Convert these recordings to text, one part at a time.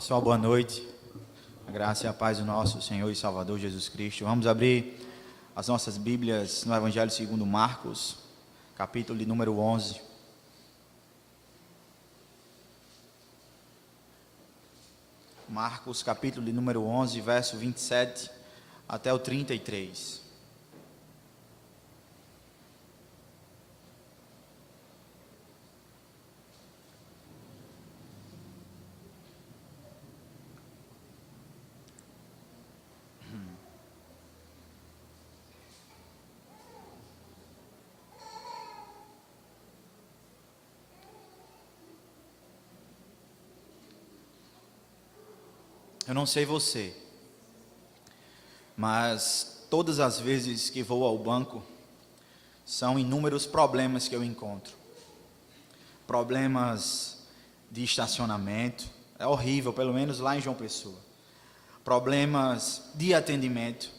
Pessoal, boa noite. A graça e a paz do nosso Senhor e Salvador Jesus Cristo. Vamos abrir as nossas Bíblias no Evangelho segundo Marcos, capítulo de número 11. Marcos, capítulo de número 11, verso 27 até o 33. Eu não sei você, mas todas as vezes que vou ao banco, são inúmeros problemas que eu encontro. Problemas de estacionamento, é horrível, pelo menos lá em João Pessoa. Problemas de atendimento.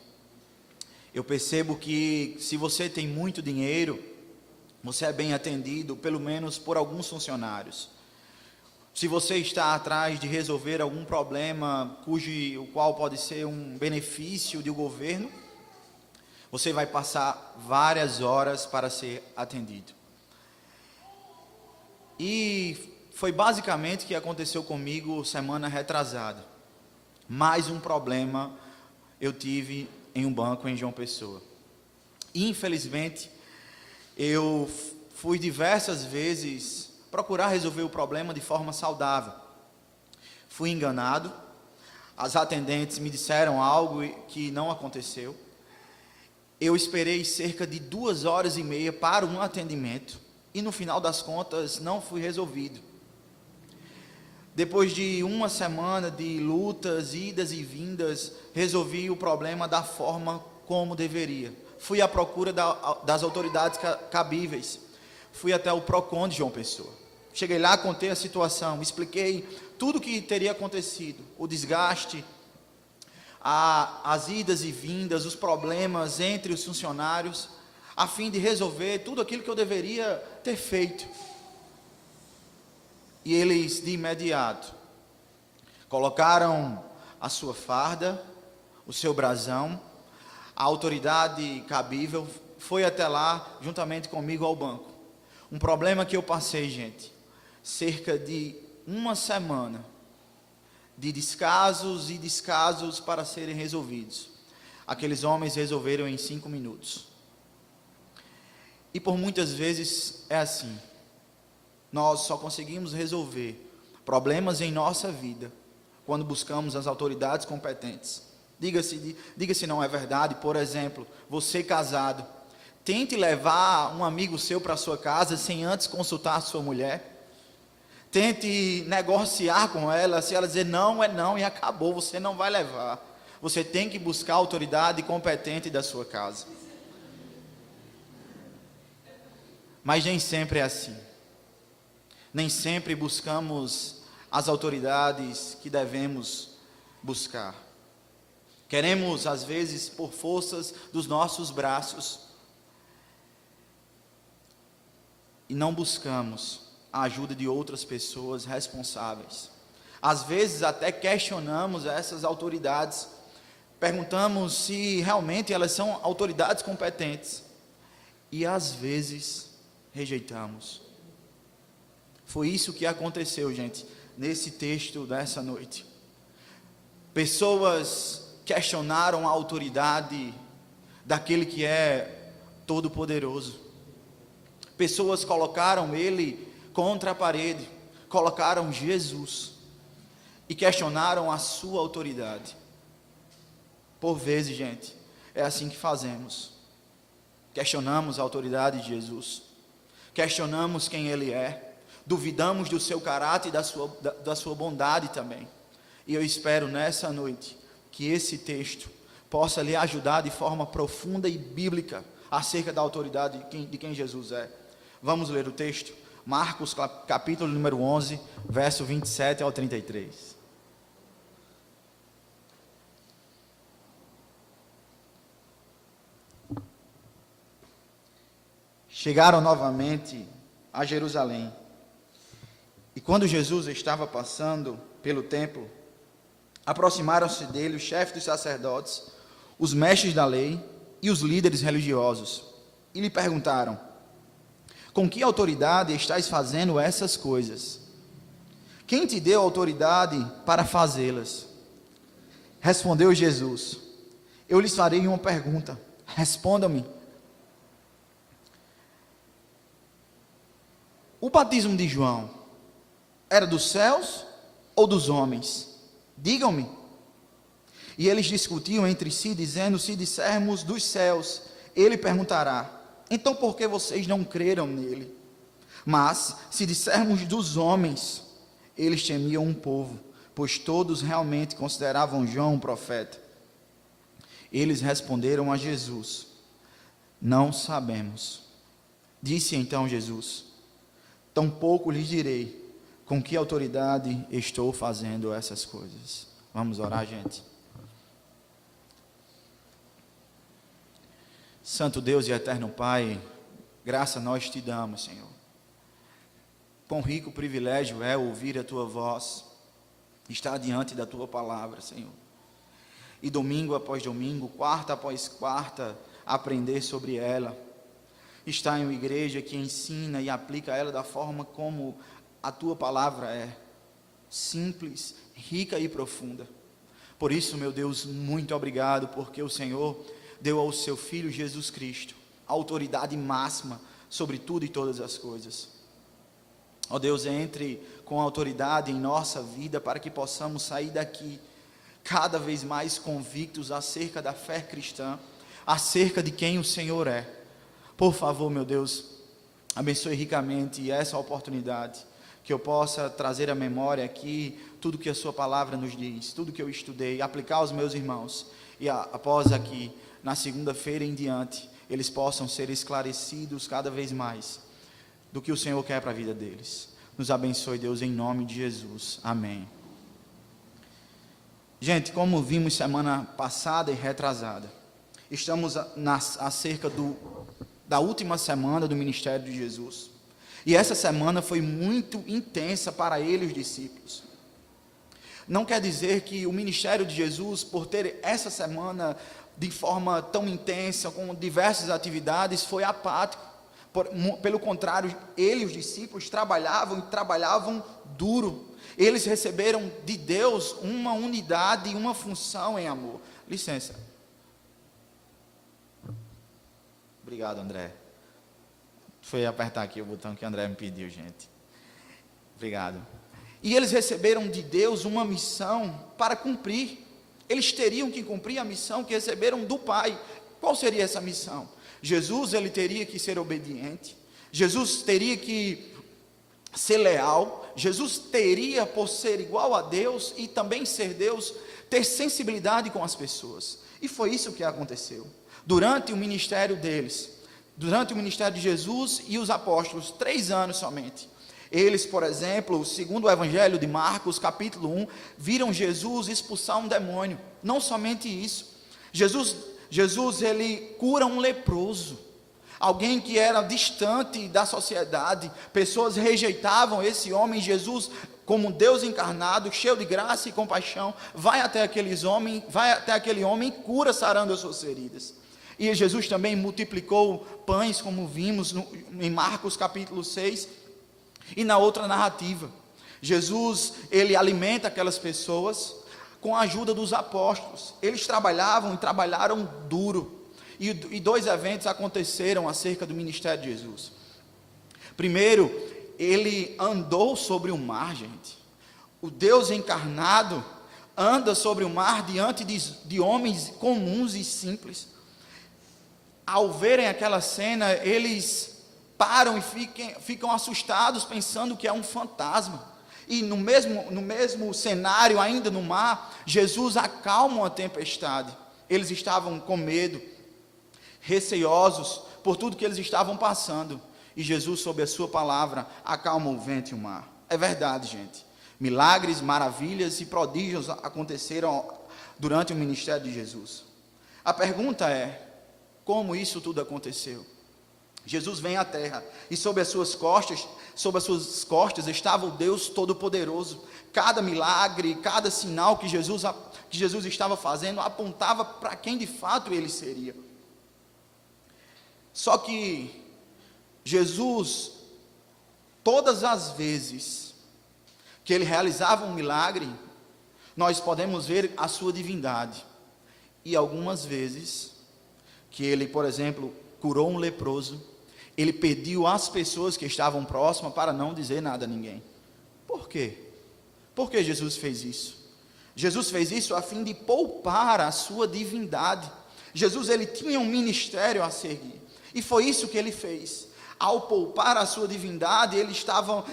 Eu percebo que se você tem muito dinheiro, você é bem atendido, pelo menos por alguns funcionários. Se você está atrás de resolver algum problema o qual pode ser um benefício do governo, você vai passar várias horas para ser atendido. E foi basicamente o que aconteceu comigo semana retrasada. Mais um problema eu tive em um banco em João Pessoa. Infelizmente, eu fui diversas vezes procurar resolver o problema de forma saudável. Fui enganado, as atendentes me disseram algo que não aconteceu. Eu esperei cerca de 2h30 para um atendimento e no final das contas não fui resolvido. Depois de uma semana de lutas, idas e vindas, resolvi o problema da forma como deveria. Fui à procura das autoridades cabíveis. Fui até o Procon de João Pessoa. Cheguei lá, contei a situação, expliquei tudo o que teria acontecido, o desgaste, as idas e vindas, os problemas entre os funcionários, a fim de resolver tudo aquilo que eu deveria ter feito. E eles de imediato colocaram a sua farda, o seu brasão, a autoridade cabível foi até lá juntamente comigo ao banco. Um problema que eu passei, gente, cerca de uma semana de descasos e descasos para serem resolvidos. Aqueles homens resolveram em 5 minutos. E por muitas vezes é assim. Nós só conseguimos resolver problemas em nossa vida quando buscamos as autoridades competentes. Diga-se não é verdade. Por exemplo, você casado, tente levar um amigo seu para a sua casa sem antes consultar a sua mulher. Tente negociar com ela, se ela dizer não, é não e acabou, você não vai levar. Você tem que buscar a autoridade competente da sua casa. Mas nem sempre é assim. Nem sempre buscamos as autoridades que devemos buscar. Queremos, às vezes, por forças dos nossos braços, e não buscamos a ajuda de outras pessoas responsáveis. Às vezes até questionamos essas autoridades, perguntamos se realmente elas são autoridades competentes, e às vezes rejeitamos. Foi isso que aconteceu, gente, nesse texto dessa noite. Pessoas questionaram a autoridade daquele que é todo-poderoso. Pessoas colocaram ele contra a parede, colocaram Jesus e questionaram a sua autoridade. Por vezes, gente, é assim que fazemos. Questionamos a autoridade de Jesus, questionamos quem ele é, duvidamos do seu caráter e da sua bondade também. E eu espero nessa noite que esse texto possa lhe ajudar de forma profunda e bíblica acerca da autoridade de quem Jesus é. Vamos ler o texto? Marcos, capítulo número 11, verso 27 ao 33. Chegaram novamente a Jerusalém. E quando Jesus estava passando pelo templo, Aproximaram-se dele os chefes dos sacerdotes, os mestres da lei e os líderes religiosos, e lhe perguntaram: com que autoridade estás fazendo essas coisas? Quem te deu autoridade para fazê-las? Respondeu Jesus: eu lhes farei uma pergunta, respondam-me. O batismo de João era dos céus ou dos homens? Digam-me. E eles discutiam entre si, dizendo: se dissermos dos céus, ele perguntará: então por que vocês não creram nele? Mas se dissermos dos homens, eles temiam um povo, pois todos realmente consideravam João um profeta. Eles responderam a Jesus: não sabemos. Disse então Jesus: tampouco lhes direi com que autoridade estou fazendo essas coisas. Vamos orar, gente. Santo Deus e eterno Pai, graça nós te damos, Senhor. Quão rico privilégio é ouvir a tua voz, estar diante da tua palavra, Senhor. E domingo após domingo, quarta após quarta, aprender sobre ela. Estar em uma igreja que ensina e aplica ela da forma como a tua palavra é, simples, rica e profunda. Por isso, meu Deus, muito obrigado, porque o Senhor deu ao seu Filho Jesus Cristo a autoridade máxima sobre tudo e todas as coisas. Ó Deus, entre com autoridade em nossa vida para que possamos sair daqui cada vez mais convictos acerca da fé cristã, acerca de quem o Senhor é. Por favor, meu Deus, abençoe ricamente essa oportunidade, que eu possa trazer à memória aqui tudo que a sua palavra nos diz, tudo que eu estudei, aplicar aos meus irmãos, e após aqui, na segunda-feira em diante, eles possam ser esclarecidos cada vez mais do que o Senhor quer para a vida deles. Nos abençoe, Deus, em nome de Jesus. Amém. Gente, como vimos semana passada e retrasada, estamos acerca da última semana do ministério de Jesus. E essa semana foi muito intensa para ele e os discípulos. Não quer dizer que o ministério de Jesus, por ter essa semana de forma tão intensa, com diversas atividades, foi apático. Pelo contrário, ele e os discípulos trabalhavam duro. Eles receberam de Deus uma unidade e uma função em amor. Licença. Obrigado, André. Foi apertar aqui o botão que o André me pediu, gente. Obrigado. E eles receberam de Deus uma missão para cumprir. Eles teriam que cumprir a missão que receberam do Pai. Qual seria essa missão? Jesus, ele teria que ser obediente. Jesus teria que ser leal. Jesus teria, por ser igual a Deus e também ser Deus, ter sensibilidade com as pessoas. E foi isso que aconteceu. Durante o ministério deles, durante o ministério de Jesus e os apóstolos, 3 anos somente. Eles, por exemplo, segundo o Evangelho de Marcos, capítulo 1, viram Jesus expulsar um demônio. Não somente isso. Jesus ele cura um leproso. Alguém que era distante da sociedade. Pessoas rejeitavam esse homem. Jesus, como Deus encarnado, cheio de graça e compaixão, vai até aquele homem e cura, sarando as suas feridas. E Jesus também multiplicou pães, como vimos em Marcos capítulo 6, e na outra narrativa. Jesus, ele alimenta aquelas pessoas com a ajuda dos apóstolos. Eles trabalhavam duro. E 2 eventos aconteceram acerca do ministério de Jesus. Primeiro, ele andou sobre o mar, gente. O Deus encarnado anda sobre o mar diante de homens comuns e simples. Ao verem aquela cena, eles param e ficam assustados, pensando que é um fantasma. E no mesmo cenário, ainda no mar, Jesus acalma a tempestade. Eles estavam com medo, receosos por tudo que eles estavam passando. E Jesus, sob a sua palavra, acalma o vento e o mar. É verdade, gente. Milagres, maravilhas e prodígios aconteceram durante o ministério de Jesus. A pergunta é: como isso tudo aconteceu? Jesus vem à terra e sobre as suas costas estava o Deus Todo-Poderoso. Cada milagre, cada sinal que Jesus estava fazendo apontava para quem de fato ele seria. Só que Jesus, todas as vezes que ele realizava um milagre, nós podemos ver a sua divindade. E algumas vezes que ele, por exemplo, curou um leproso, ele pediu às pessoas que estavam próximas para não dizer nada a ninguém. Por quê? Por que Jesus fez isso? Jesus fez isso a fim de poupar a sua divindade. Jesus, ele tinha um ministério a seguir, e foi isso que ele fez. Ao poupar a sua divindade, ele estava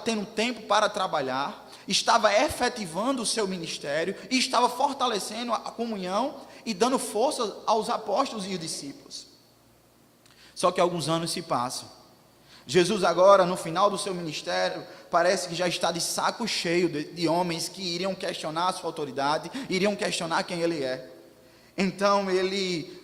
tendo tempo para trabalhar, estava efetivando o seu ministério, e estava fortalecendo a comunhão, e dando força aos apóstolos e os discípulos. Só que alguns anos se passam. Jesus agora, no final do seu ministério, parece que já está de saco cheio de homens que iriam questionar a sua autoridade, iriam questionar quem ele é. Então ele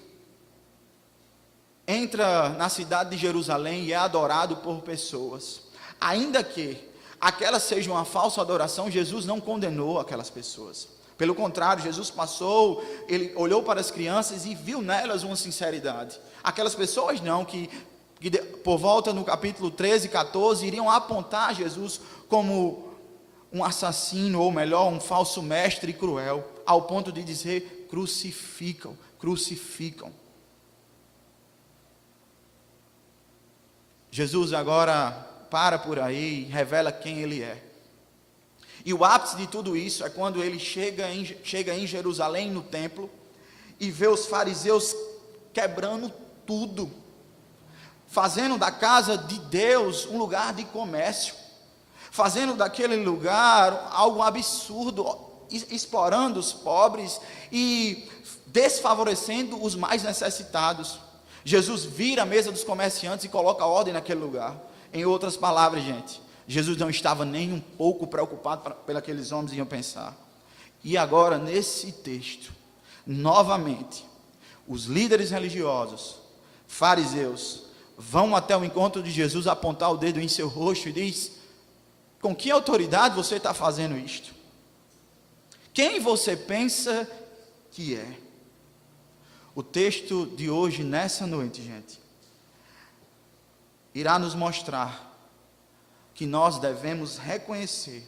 entra na cidade de Jerusalém e é adorado por pessoas. Ainda que aquela seja uma falsa adoração, Jesus não condenou aquelas pessoas. Pelo contrário, Jesus passou, ele olhou para as crianças e viu nelas uma sinceridade. Aquelas pessoas não, que por volta no capítulo 13 e 14, iriam apontar Jesus como um assassino, ou melhor, um falso mestre cruel, ao ponto de dizer: crucificam, crucificam. Jesus agora para por aí e revela quem ele é. E o ápice de tudo isso é quando ele chega em Jerusalém, no templo, e vê os fariseus quebrando tudo, fazendo da casa de Deus um lugar de comércio, fazendo daquele lugar algo absurdo, explorando os pobres e desfavorecendo os mais necessitados. Jesus vira a mesa dos comerciantes e coloca ordem naquele lugar. Em outras palavras, gente, Jesus não estava nem um pouco preocupado pelo que aqueles homens iam pensar. E agora, nesse texto, novamente, os líderes religiosos, fariseus, vão até o encontro de Jesus, apontar o dedo em seu rosto e diz: com que autoridade você está fazendo isto? Quem você pensa que é? O texto de hoje, nessa noite, gente, irá nos mostrar que nós devemos reconhecer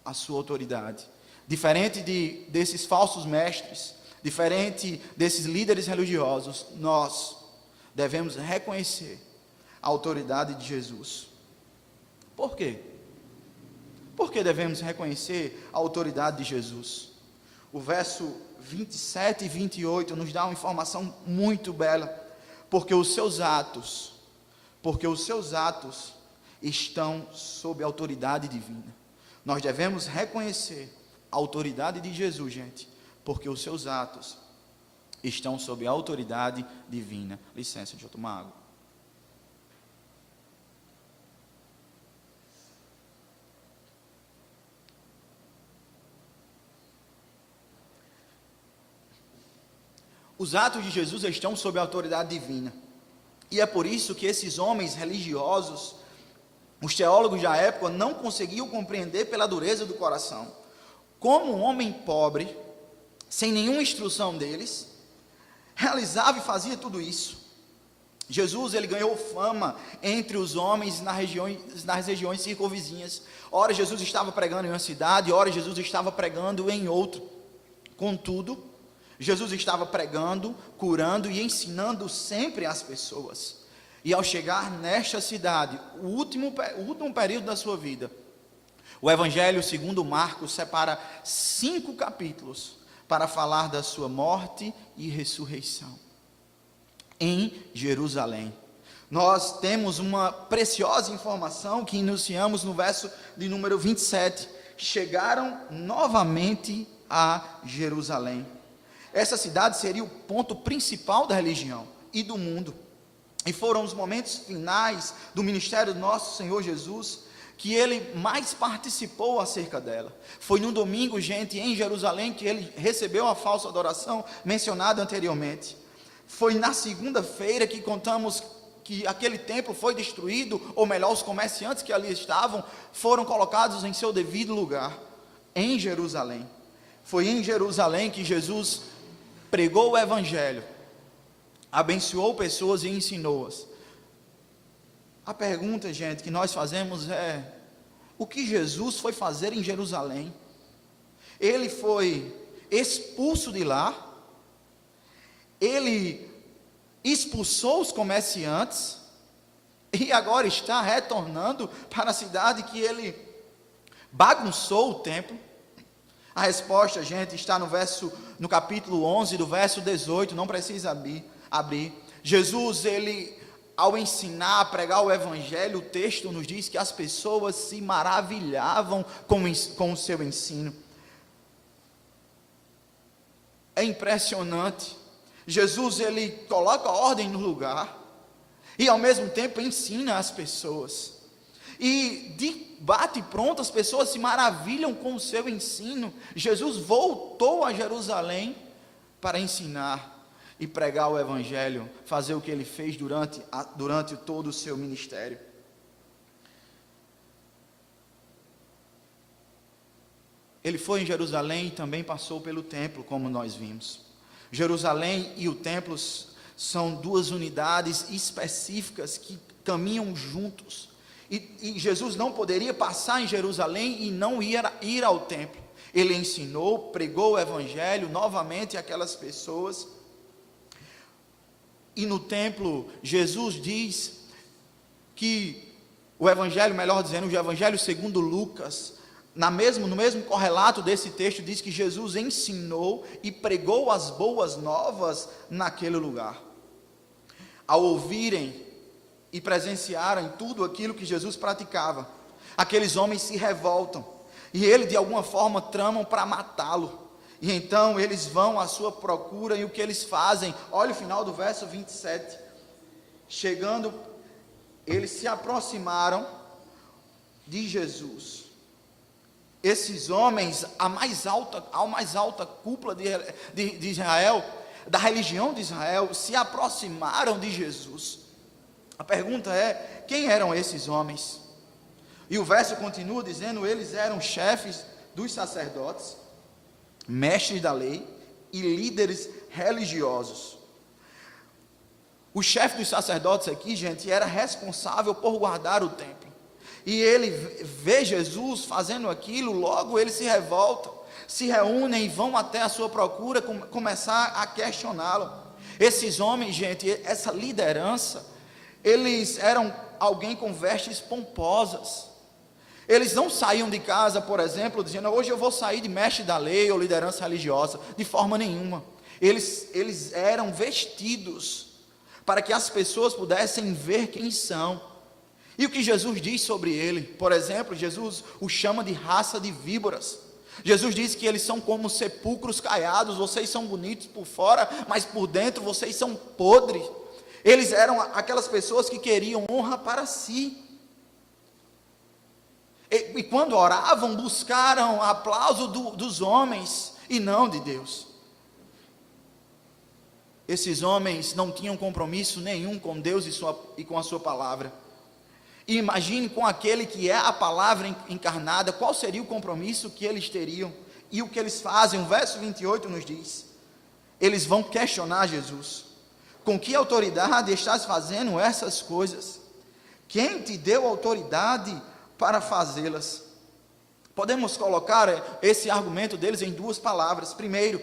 a sua autoridade. Diferente desses falsos mestres, diferente desses líderes religiosos, nós devemos reconhecer a autoridade de Jesus. Por quê? Por que devemos reconhecer a autoridade de Jesus? O verso 27 e 28 nos dá uma informação muito bela. Porque os seus atos estão sob a autoridade divina. Nós devemos reconhecer a autoridade de Jesus, gente, porque os seus atos estão sob a autoridade divina. Licença, deixa eu tomar água. Os atos de Jesus estão sob a autoridade divina. E é por isso que esses homens religiosos, os teólogos da época, não conseguiam compreender pela dureza do coração como um homem pobre, sem nenhuma instrução deles, realizava e fazia tudo isso. Jesus, ele ganhou fama entre os homens nas regiões circunvizinhas. Ora Jesus estava pregando em uma cidade, ora Jesus estava pregando em outra. Contudo, Jesus estava pregando, curando e ensinando sempre as pessoas. E ao chegar nesta cidade, o último período da sua vida, o Evangelho segundo Marcos separa 5 capítulos para falar da sua morte e ressurreição em Jerusalém. Nós temos uma preciosa informação que iniciamos no verso de número 27. Chegaram novamente a Jerusalém. Essa cidade seria o ponto principal da religião e do mundo. E foram os momentos finais do ministério do nosso Senhor Jesus que ele mais participou acerca dela. Foi no domingo, gente, em Jerusalém, que ele recebeu a falsa adoração mencionada anteriormente. Foi na segunda-feira que contamos que aquele templo foi destruído, ou melhor, os comerciantes que ali estavam foram colocados em seu devido lugar, em Jerusalém. Foi em Jerusalém que Jesus pregou o evangelho, abençoou pessoas e ensinou-as. A pergunta, gente, que nós fazemos é: o que Jesus foi fazer em Jerusalém? Ele foi expulso de lá, ele expulsou os comerciantes, e agora está retornando para a cidade que ele bagunçou o templo. A resposta, gente, está no capítulo 11, do verso 18, não precisa abrir. Jesus, ele, ao ensinar, a pregar o evangelho, o texto nos diz que as pessoas se maravilhavam com o seu ensino. É impressionante. Jesus, ele coloca ordem no lugar e ao mesmo tempo ensina as pessoas. E de bate pronto as pessoas se maravilham com o seu ensino. Jesus voltou a Jerusalém para ensinar e pregar o evangelho, fazer o que ele fez durante todo o seu ministério. Ele foi em Jerusalém e também passou pelo templo, como nós vimos. Jerusalém e o templo são duas unidades específicas que caminham juntos. E Jesus não poderia passar em Jerusalém e não ir ao templo. Ele ensinou, pregou o evangelho novamente àquelas pessoas. E no templo, Jesus diz que o evangelho, melhor dizendo, o evangelho segundo Lucas, no mesmo correlato desse texto, diz que Jesus ensinou e pregou as boas novas naquele lugar. Ao ouvirem e presenciarem tudo aquilo que Jesus praticava, aqueles homens se revoltam, e ele de alguma forma tramam para matá-lo, e então eles vão à sua procura, e o que eles fazem? Olha o final do verso 27, chegando, eles se aproximaram de Jesus. Esses homens, a mais alta cúpula de Israel, da religião de Israel, se aproximaram de Jesus. A pergunta é: quem eram esses homens? E o verso continua dizendo: eles eram chefes dos sacerdotes, mestres da lei e líderes religiosos. O chefe dos sacerdotes aqui, gente, era responsável por guardar o templo. E ele vê Jesus fazendo aquilo, logo eles se revoltam, se reúnem e vão até a sua procura, começar a questioná-lo. Esses homens, gente, essa liderança, eles eram alguém com vestes pomposas. Eles não saíam de casa, por exemplo, dizendo: hoje eu vou sair de mestre da lei ou liderança religiosa, de forma nenhuma. Eles eram vestidos para que as pessoas pudessem ver quem são. E o que Jesus diz sobre ele? Por exemplo, Jesus o chama de raça de víboras. Jesus diz que eles são como sepulcros caiados. Vocês são bonitos por fora, mas por dentro vocês são podres. Eles eram aquelas pessoas que queriam honra para si. E quando oravam, buscaram aplauso dos homens e não de Deus. Esses homens não tinham compromisso nenhum com Deus e com a sua palavra. E imagine com aquele que é a palavra encarnada, qual seria o compromisso que eles teriam? E o que eles fazem? O verso 28 nos diz: eles vão questionar Jesus: com que autoridade estás fazendo essas coisas? Quem te deu autoridade para fazê-las? Podemos colocar esse argumento deles em duas palavras. Primeiro,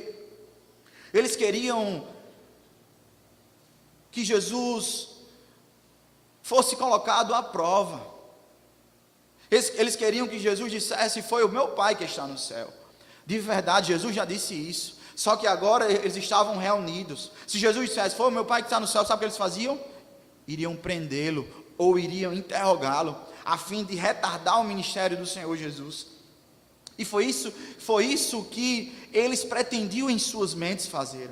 eles queriam que Jesus fosse colocado à prova. Eles queriam que Jesus dissesse: foi o meu Pai que está no céu. De verdade, Jesus já disse isso, só que agora eles estavam reunidos. Se Jesus dissesse: foi o meu Pai que está no céu, sabe o que eles faziam? Iriam prendê-lo, ou iriam interrogá-lo, a fim de retardar o ministério do Senhor Jesus. E foi isso que eles pretendiam em suas mentes fazer.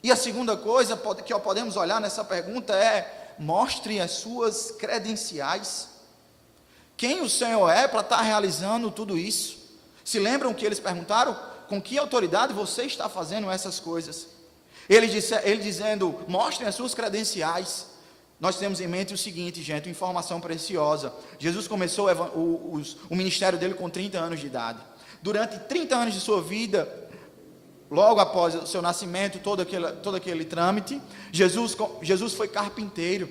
E a segunda coisa que podemos olhar nessa pergunta é: mostre as suas credenciais. Quem o Senhor é para estar realizando tudo isso? Se lembram que eles perguntaram: com que autoridade você está fazendo essas coisas? Ele dizendo: mostrem as suas credenciais. Nós temos em mente o seguinte, gente, uma informação preciosa. Jesus começou o ministério dele com 30 anos de idade. Durante 30 anos de sua vida, logo após o seu nascimento, todo aquele trâmite, Jesus foi carpinteiro.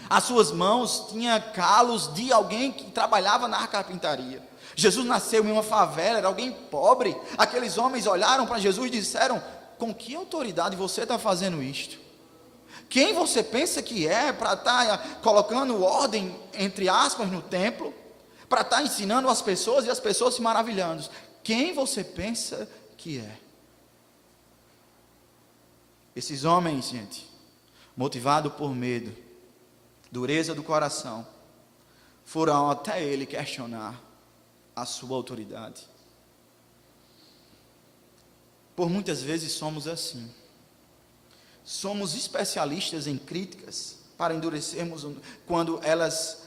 As suas mãos tinham calos de alguém que trabalhava na carpintaria. Jesus nasceu em uma favela, era alguém pobre. Aqueles homens olharam para Jesus e disseram: com que autoridade você está fazendo isto? Quem você pensa que é para estar colocando ordem, entre aspas, no templo? Para estar ensinando as pessoas e as pessoas se maravilhando? Quem você pensa que é? Esses homens, gente, motivados por medo, dureza do coração, foram até ele questionar a sua autoridade. Por muitas vezes somos assim. Somos especialistas em críticas para endurecermos quando elas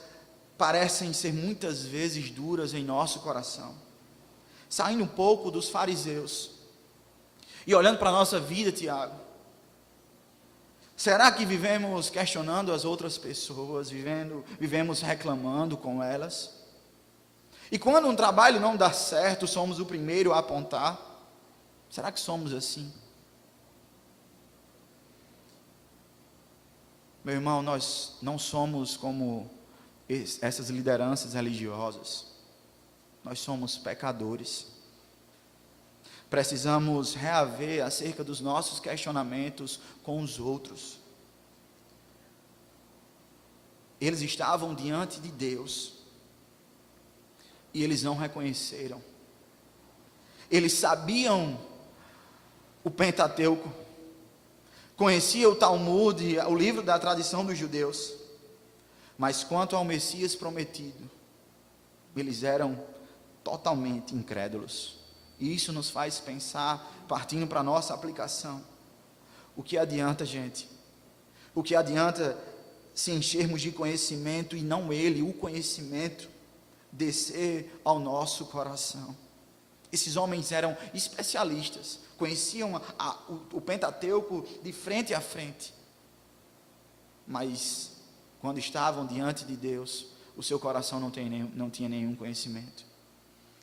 parecem ser muitas vezes duras em nosso coração. Saindo um pouco dos fariseus e olhando para a nossa vida, Tiago, será que vivemos questionando as outras pessoas, vivemos reclamando com elas? E quando um trabalho não dá certo, somos o primeiro a apontar? Será que somos assim? Meu irmão, nós não somos como essas lideranças religiosas. Nós somos pecadores. Precisamos reaver acerca dos nossos questionamentos com os outros. Eles estavam diante de Deus e eles não reconheceram. Eles sabiam o Pentateuco, conhecia o Talmud, o livro da tradição dos judeus, mas quanto ao Messias prometido, eles eram totalmente incrédulos. E isso nos faz pensar, partindo para a nossa aplicação: o que adianta, gente? O que adianta se enchermos de conhecimento e não o conhecimento, descer ao nosso coração? Esses homens eram especialistas, conheciam o Pentateuco de frente a frente, mas quando estavam diante de Deus, o seu coração não tinha nenhum conhecimento.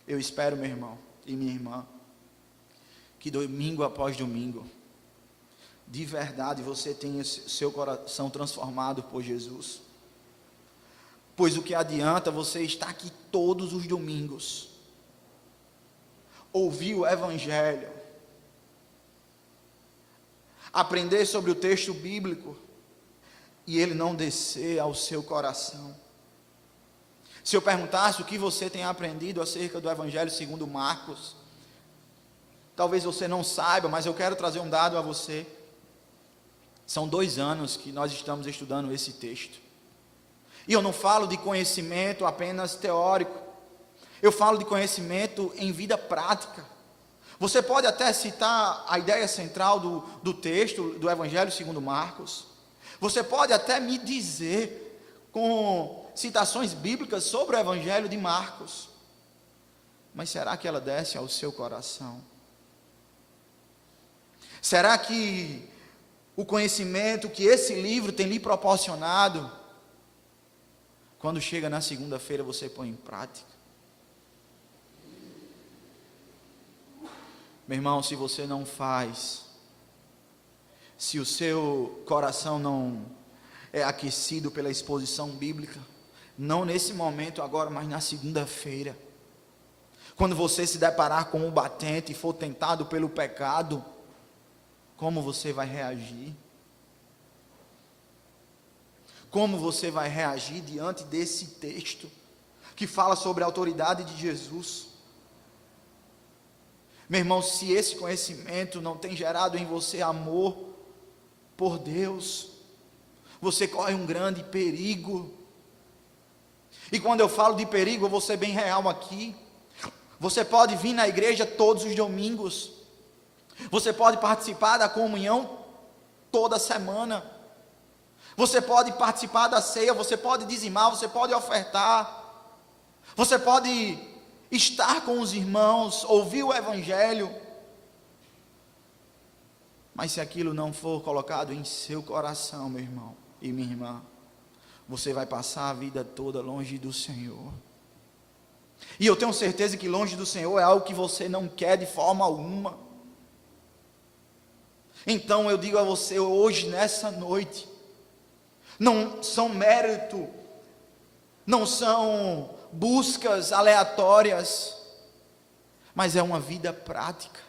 Eu espero, meu irmão e minha irmã, que domingo após domingo, de verdade você tenha seu coração transformado por Jesus. Pois o que adianta você estar aqui todos os domingos, ouvir o Evangelho, aprender sobre o texto bíblico, e ele não descer ao seu coração? Se eu perguntasse o que você tem aprendido acerca do Evangelho segundo Marcos, talvez você não saiba, mas eu quero trazer um dado a você. São 2 anos que nós estamos estudando esse texto, e eu não falo de conhecimento apenas teórico, eu falo de conhecimento em vida prática. Você pode até citar a ideia central do texto do Evangelho segundo Marcos, você pode até me dizer com citações bíblicas sobre o Evangelho de Marcos, mas será que ela desce ao seu coração? Será que o conhecimento que esse livro tem lhe proporcionado, quando chega na segunda-feira você põe em prática? Meu irmão, se você não faz, se o seu coração não é aquecido pela exposição bíblica, não nesse momento agora, mas na segunda-feira, quando você se deparar com o batente e for tentado pelo pecado, como você vai reagir? Como você vai reagir diante desse texto que fala sobre a autoridade de Jesus? Meu irmão, se esse conhecimento não tem gerado em você amor por Deus, você corre um grande perigo. E quando eu falo de perigo, eu vou ser bem real aqui. Você pode vir na igreja todos os domingos, você pode participar da comunhão toda semana, você pode participar da ceia, você pode dizimar, você pode ofertar, você pode estar com os irmãos, ouvir o Evangelho, Mas se aquilo não for colocado em seu coração, meu irmão e minha irmã, você vai passar a vida toda longe do Senhor. E eu tenho certeza que longe do Senhor é algo que você não quer de forma alguma. Então eu digo a você hoje, nessa noite, não são mérito, não são buscas aleatórias, mas é uma vida prática,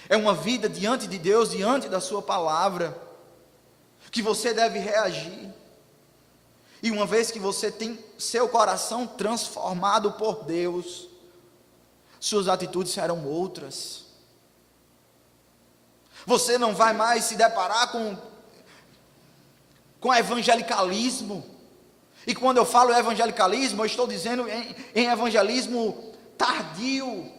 é uma vida diante de Deus, diante da sua palavra, que você deve reagir. E uma vez que você tem seu coração transformado por Deus, suas atitudes serão outras. Você não vai mais se deparar com evangelicalismo. E quando eu falo evangelicalismo, eu estou dizendo em evangelismo tardio,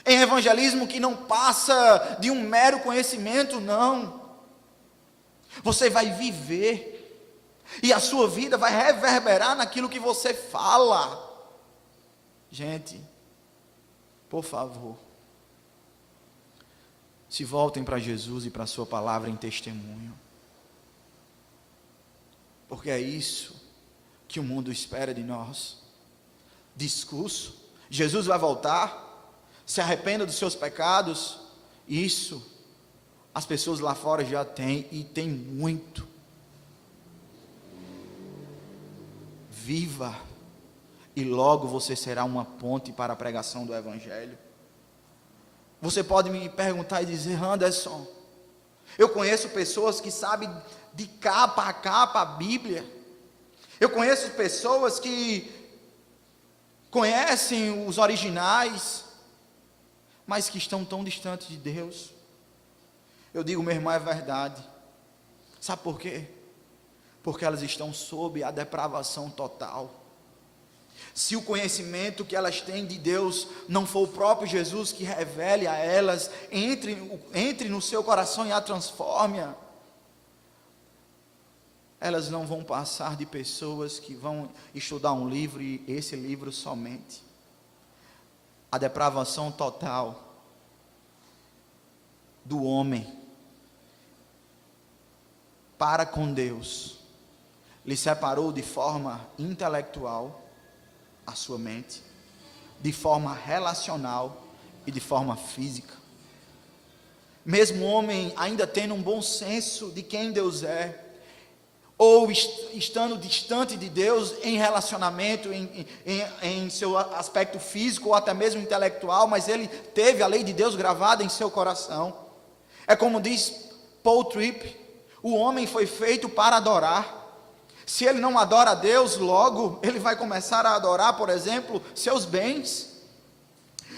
em evangelismo que não passa de um mero conhecimento, não. Você vai viver, e a sua vida vai reverberar naquilo que você fala. Gente, por favor, se voltem para Jesus e para a sua palavra em testemunho, porque é isso que o mundo espera de nós. Discurso, Jesus vai voltar, se arrependa dos seus pecados. Isso as pessoas lá fora já têm, e tem muito. Viva, e logo você será uma ponte para a pregação do Evangelho. Você pode me perguntar e dizer: Anderson, eu conheço pessoas que sabem de capa a capa a Bíblia. Eu conheço pessoas que conhecem os originais, mas que estão tão distantes de Deus. Eu digo, meu irmão, é verdade. Sabe por quê? Porque elas estão sob a depravação total. Se o conhecimento que elas têm de Deus não for o próprio Jesus que revele a elas, entre no seu coração e a transforme, elas não vão passar de pessoas que vão estudar um livro e esse livro somente. A depravação total do homem para com Deus lhe separou de forma intelectual a sua mente, de forma relacional e de forma física. Mesmo o homem ainda tendo um bom senso de quem Deus é, ou estando distante de Deus em relacionamento, em seu aspecto físico ou até mesmo intelectual, mas ele teve a lei de Deus gravada em seu coração. É como diz Paul Tripp: o homem foi feito para adorar. Se ele não adora a Deus, logo ele vai começar a adorar, por exemplo, seus bens.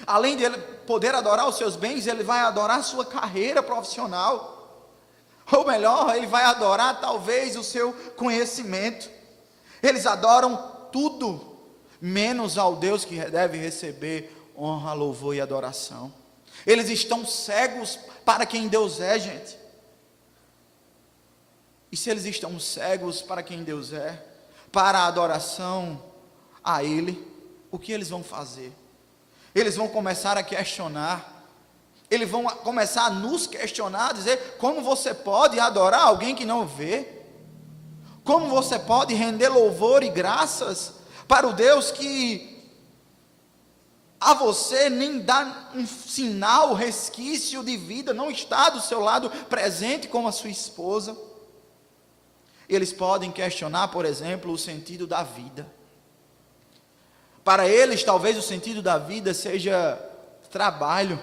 Além de ele poder adorar os seus bens, ele vai adorar sua carreira profissional. Ou melhor, ele vai adorar talvez o seu conhecimento. Eles adoram tudo, menos ao Deus que deve receber honra, louvor e adoração. Eles estão cegos para quem Deus é, gente. E se eles estão cegos para quem Deus é, para a adoração a Ele, o que eles vão fazer? Eles vão começar a questionar, eles vão começar a nos questionar, dizer: como você pode adorar alguém que não vê? Como você pode render louvor e graças para o Deus que a você nem dá um sinal, resquício de vida, não está do seu lado presente como a sua esposa? Eles podem questionar, por exemplo, o sentido da vida. Para eles, talvez o sentido da vida seja trabalho.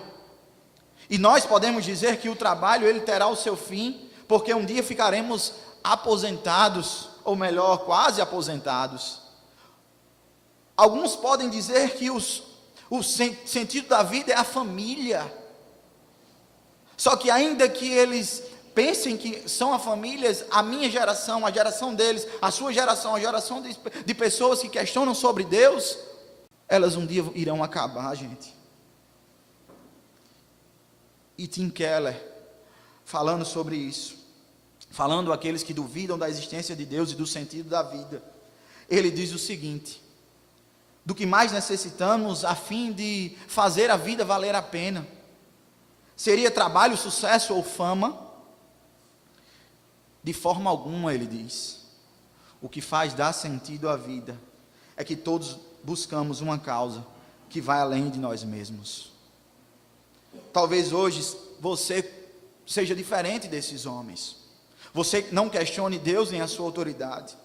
E nós podemos dizer que o trabalho ele terá o seu fim, porque um dia ficaremos aposentados, ou melhor, quase aposentados. Alguns podem dizer que o sentido da vida é a família. Só que ainda que eles pensem que são a família, a minha geração, a geração deles, a sua geração, a geração de pessoas que questionam sobre Deus, elas um dia irão acabar, gente. E Tim Keller, falando sobre isso, falando àqueles que duvidam da existência de Deus e do sentido da vida, ele diz o seguinte: do que mais necessitamos a fim de fazer a vida valer a pena, Seria trabalho, sucesso ou fama? De forma alguma, ele diz. O que faz dar sentido à vida é que todos buscamos uma causa que vai além de nós mesmos. Talvez hoje você seja diferente desses homens. Você não questione Deus nem a sua autoridade.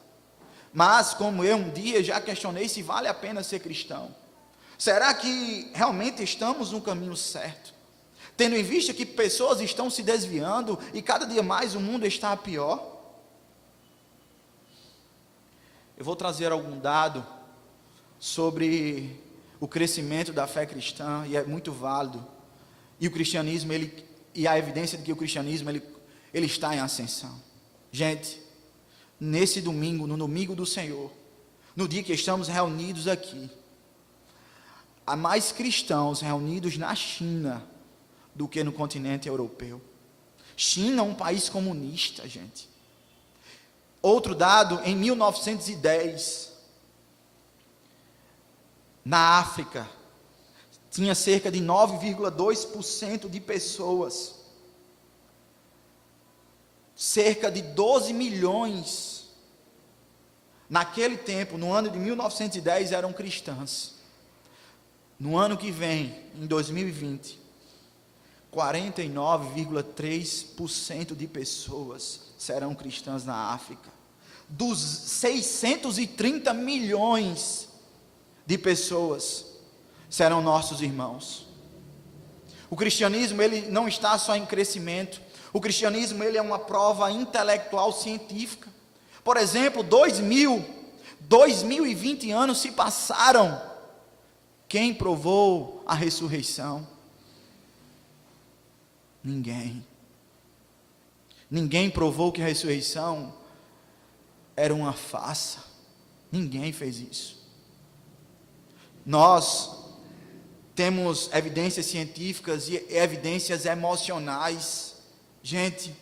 Mas, como eu um dia já questionei se vale a pena ser cristão. Será que realmente estamos no caminho certo? Tendo em vista que pessoas estão se desviando e cada dia mais o mundo está pior? Eu vou trazer algum dado sobre o crescimento da fé cristã, e é muito válido. E o cristianismo, e a evidência de que o cristianismo ele está em ascensão. Gente, nesse domingo, no domingo do Senhor, no dia que estamos reunidos aqui, há mais cristãos reunidos na China do que no continente europeu. China é um país comunista, gente. Outro dado, em 1910, na África, tinha cerca de 9,2% de pessoas, cerca de 12 milhões, naquele tempo, no ano de 1910, eram cristãs. No ano que vem, em 2020, 49,3% de pessoas serão cristãs na África. Dos 630 milhões de pessoas serão nossos irmãos. O cristianismo, ele não está só em crescimento. O cristianismo, ele é uma prova intelectual científica. Por exemplo, 2020 anos se passaram. Quem provou a ressurreição? Ninguém. Ninguém provou que a ressurreição era uma farsa. Ninguém fez isso. Nós temos evidências científicas e evidências emocionais. Gente,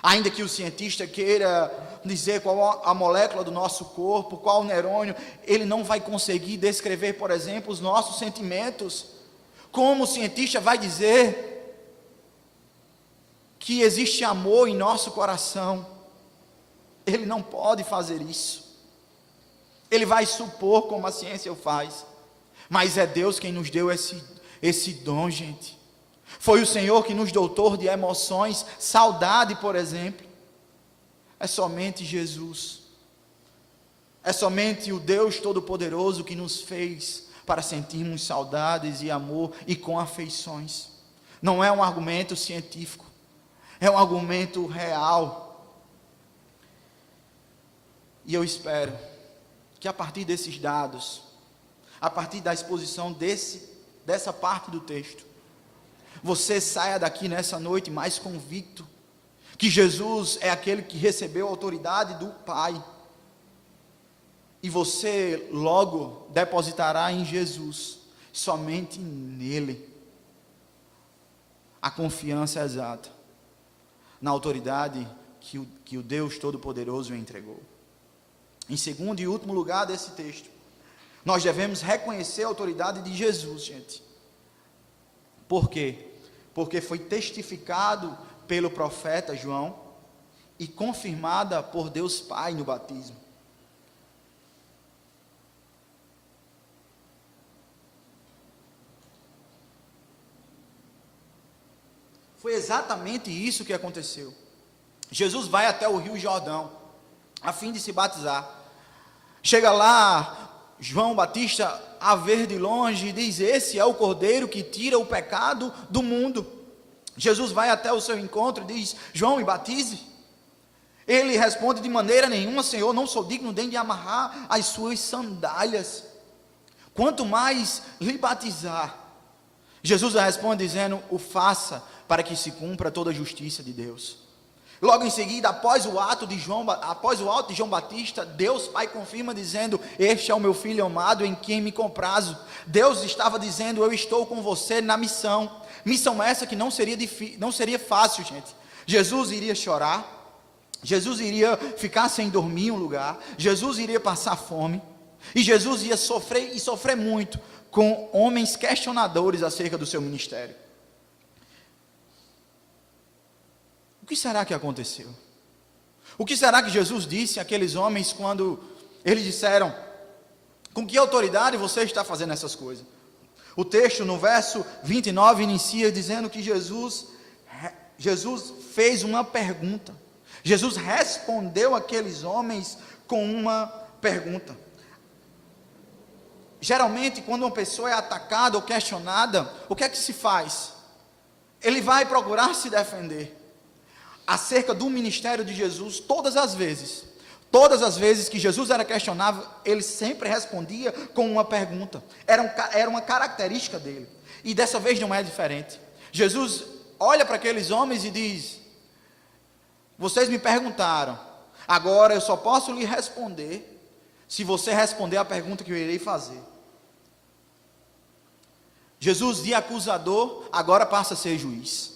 ainda que o cientista queira dizer qual a molécula do nosso corpo, qual o neurônio, ele não vai conseguir descrever, por exemplo, os nossos sentimentos. Como o cientista vai dizer que existe amor em nosso coração? Ele não pode fazer isso. Ele vai supor, como a ciência o faz. Mas é Deus quem nos deu esse dom, gente. Foi o Senhor que nos dotou de emoções, saudade, por exemplo. É somente Jesus. É somente o Deus Todo-Poderoso que nos fez para sentirmos saudades e amor e com afeições. Não é um argumento científico, é um argumento real. E eu espero que a partir desses dados, a partir da exposição dessa parte do texto, você saia daqui nessa noite mais convicto que Jesus é aquele que recebeu a autoridade do Pai, e você logo depositará em Jesus, somente nele, a confiança exata na autoridade que o Deus Todo-Poderoso entregou. Em segundo e último lugar desse texto, nós devemos reconhecer a autoridade de Jesus, gente. Por quê? Porque foi testificado pelo profeta João e confirmada por Deus Pai no batismo. Foi exatamente isso que aconteceu. Jesus vai até o Rio Jordão, a fim de se batizar. Chega lá, João Batista a ver de longe e diz: esse é o Cordeiro que tira o pecado do mundo. Jesus vai até o seu encontro e diz: João, me batize. Ele responde: de maneira nenhuma, Senhor, não sou digno nem de amarrar as suas sandálias, quanto mais lhe batizar. Jesus responde dizendo: o faça, para que se cumpra toda a justiça de Deus. Logo em seguida, após o ato de João Batista, Deus Pai confirma dizendo: este é o meu filho amado em quem me comprazo. Deus estava dizendo: eu estou com você na missão. Missão essa que não seria fácil, gente. Jesus iria chorar, Jesus iria ficar sem dormir em um lugar, Jesus iria passar fome, e Jesus ia sofrer, e sofrer muito, com homens questionadores acerca do seu ministério. que será que aconteceu? O que será que Jesus disse àqueles homens quando eles disseram: com que autoridade você está fazendo essas coisas? O texto no verso 29 inicia dizendo que Jesus fez uma pergunta. Jesus respondeu àqueles homens com uma pergunta. Geralmente, quando uma pessoa é atacada ou questionada, o que é que se faz? Ele vai procurar se defender. Acerca do ministério de Jesus, todas as vezes que Jesus era questionável, ele sempre respondia com uma pergunta. Era uma característica dele. E dessa vez não é diferente. Jesus olha para aqueles homens e diz: vocês me perguntaram, agora eu só posso lhe responder se você responder a pergunta que eu irei fazer. Jesus, de acusador, agora passa a ser juiz.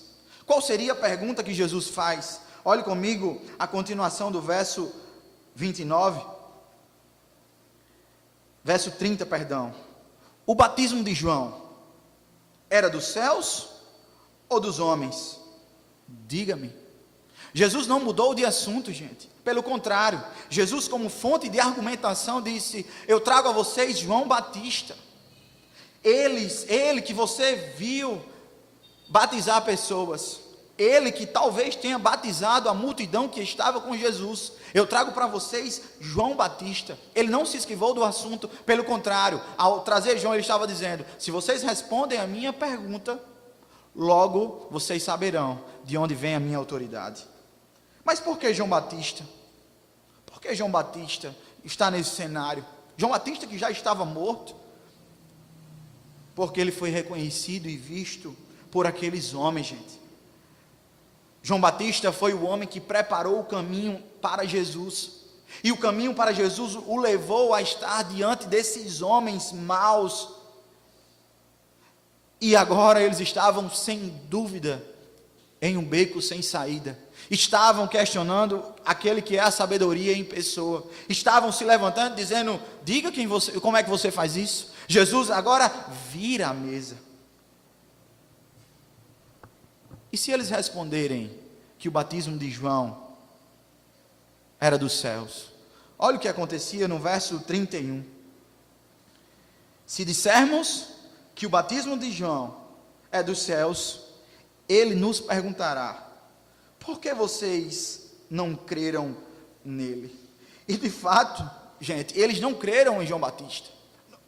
Qual seria a pergunta que Jesus faz? Olhe comigo a continuação do verso 29. Verso 30, perdão. O batismo de João era dos céus ou dos homens? Diga-me. Jesus não mudou de assunto, gente. Pelo contrário, Jesus, como fonte de argumentação, disse: eu trago a vocês João Batista. Ele que você viu batizar pessoas, ele que talvez tenha batizado a multidão que estava com Jesus. Eu trago para vocês João Batista. Ele não se esquivou do assunto, pelo contrário, ao trazer João, ele estava dizendo: se vocês respondem a minha pergunta, logo vocês saberão de onde vem a minha autoridade. Mas por que João Batista? Por que João Batista está nesse cenário? João Batista, que já estava morto, porque ele foi reconhecido e visto por aqueles homens, gente. João Batista foi o homem que preparou o caminho para Jesus, e o caminho para Jesus o levou a estar diante desses homens maus, e agora eles estavam sem dúvida em um beco sem saída, estavam questionando aquele que é a sabedoria em pessoa, estavam se levantando dizendo: diga como é que você faz isso? Jesus agora vira a mesa. E se eles responderem que o batismo de João era dos céus? Olha o que acontecia no verso 31. Se dissermos que o batismo de João é dos céus, ele nos perguntará: por que vocês não creram nele? E de fato, gente, eles não creram em João Batista.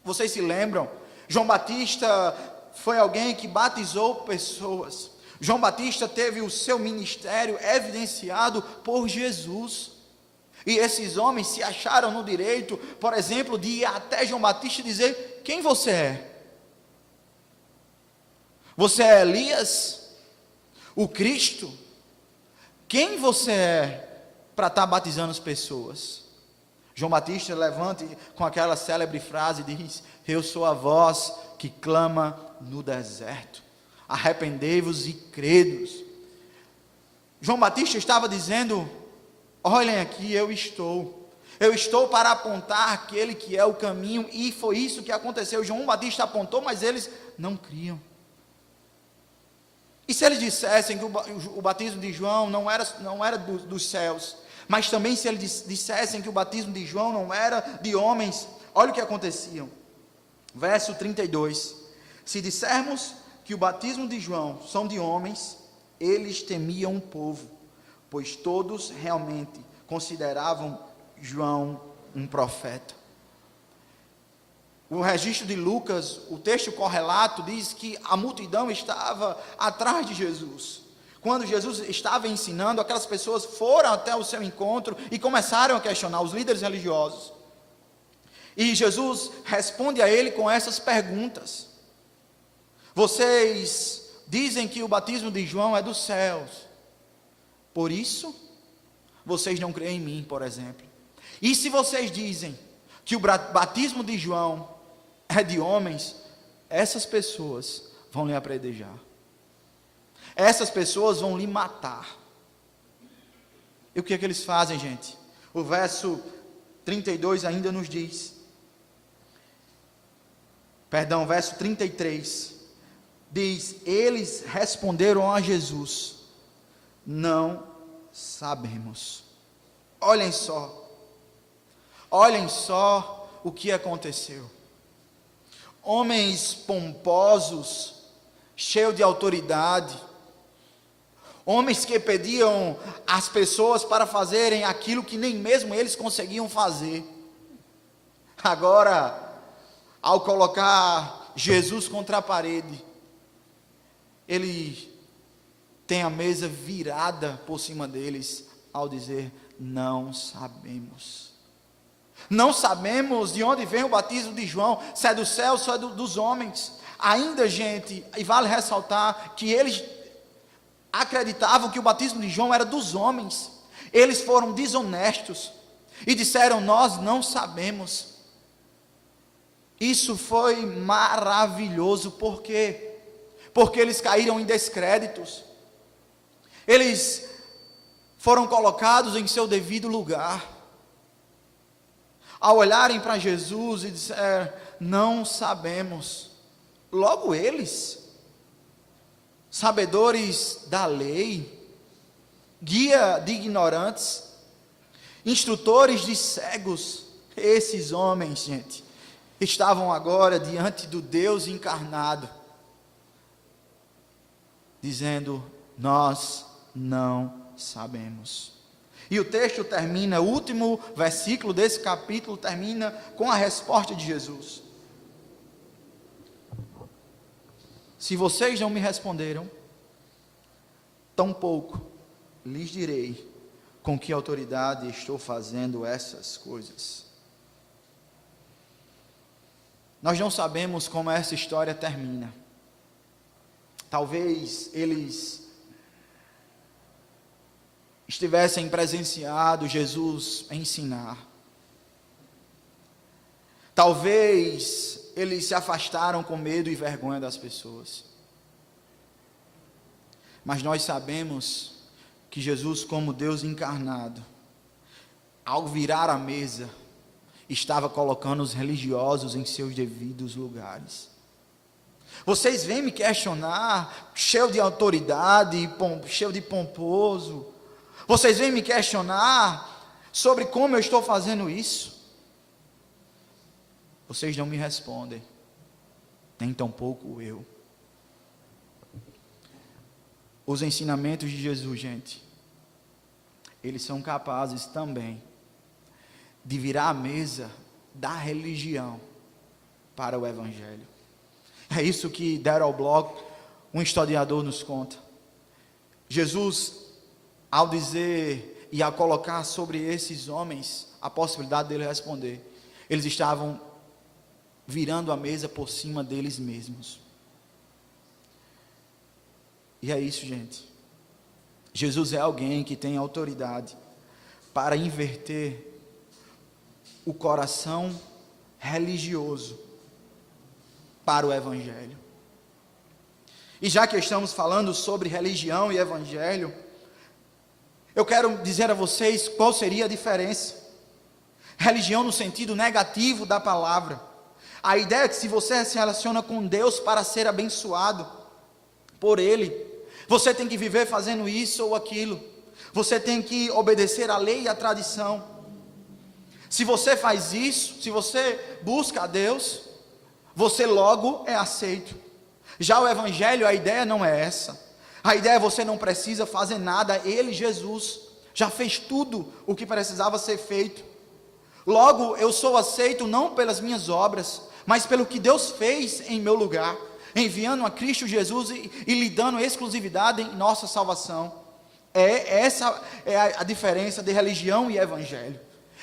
Vocês se lembram? João Batista foi alguém que batizou pessoas. João Batista teve o seu ministério evidenciado por Jesus. E esses homens se acharam no direito, por exemplo, de ir até João Batista e dizer: quem você é? Você é Elias? O Cristo? Quem você é para estar batizando as pessoas? João Batista levanta com aquela célebre frase e diz: eu sou a voz que clama no deserto, arrependei-vos e credos. João Batista estava dizendo: olhem aqui, eu estou para apontar aquele que é o caminho. E foi isso que aconteceu. João Batista apontou, mas eles não criam. E se eles dissessem que o batismo de João não era dos céus, mas também se eles dissessem que o batismo de João não era de homens, olha o que acontecia. Verso 32. Se dissermos que o batismo de João são de homens, eles temiam o povo, pois todos realmente consideravam João um profeta. O registro de Lucas, o texto correlato, diz que a multidão estava atrás de Jesus. Quando Jesus estava ensinando, aquelas pessoas foram até o seu encontro e começaram a questionar os líderes religiosos. E Jesus responde a ele com essas perguntas: vocês dizem que o batismo de João é dos céus, por isso vocês não creem em mim, por exemplo. E se vocês dizem que o batismo de João é de homens, essas pessoas vão lhe apedrejar, essas pessoas vão lhe matar. E o que é que eles fazem, gente? O verso 32 ainda nos diz, verso 33, diz: eles responderam a Jesus: não sabemos. Olhem só o que aconteceu. Homens pomposos, cheios de autoridade, homens que pediam às pessoas para fazerem aquilo que nem mesmo eles conseguiam fazer. Agora, ao colocar Jesus contra a parede, ele tem a mesa virada por cima deles, ao dizer: não sabemos. Não sabemos de onde vem o batismo de João, se é do céu, se é dos homens. Ainda, gente, e vale ressaltar que eles acreditavam que o batismo de João era dos homens. Eles foram desonestos e disseram: nós não sabemos. Isso foi maravilhoso, por quê? Porque eles caíram em descréditos. Eles foram colocados em seu devido lugar. Ao olharem para Jesus e disser: não sabemos. Logo eles, sabedores da lei, guia de ignorantes, instrutores de cegos, esses homens, gente, estavam agora diante do Deus encarnado, dizendo: nós não sabemos. E o texto termina, o último versículo desse capítulo termina com a resposta de Jesus: se vocês não me responderam, tampouco lhes direi com que autoridade estou fazendo essas coisas. Nós não sabemos como essa história termina. Talvez eles estivessem presenciado Jesus ensinar. Talvez eles se afastaram com medo e vergonha das pessoas. Mas nós sabemos que Jesus, como Deus encarnado, ao virar a mesa, estava colocando os religiosos em seus devidos lugares. Vocês vêm me questionar, cheio de autoridade, cheio de pomposo. Vocês vêm me questionar sobre como eu estou fazendo isso. Vocês não me respondem, nem tampouco eu. Os ensinamentos de Jesus, gente, eles são capazes também de virar a mesa da religião para o Evangelho. É isso que Darrell Block, um historiador, nos conta. Jesus, ao dizer e ao colocar sobre esses homens a possibilidade dele responder, eles estavam virando a mesa por cima deles mesmos. E é isso, gente. Jesus é alguém que tem autoridade para inverter o coração religioso para o Evangelho. E já que estamos falando sobre religião e Evangelho, eu quero dizer a vocês qual seria a diferença. Religião no sentido negativo da palavra. A ideia é que se você se relaciona com Deus para ser abençoado por Ele, você tem que viver fazendo isso ou aquilo. Você tem que obedecer à lei e à tradição. Se você faz isso, se você busca a Deus, você logo é aceito. Já o Evangelho, a ideia não é essa. A ideia é: você não precisa fazer nada, Ele, Jesus, já fez tudo o que precisava ser feito. Logo, eu sou aceito não pelas minhas obras, mas pelo que Deus fez em meu lugar, enviando a Cristo Jesus e lhe dando exclusividade em nossa salvação. Essa é a diferença de religião e Evangelho.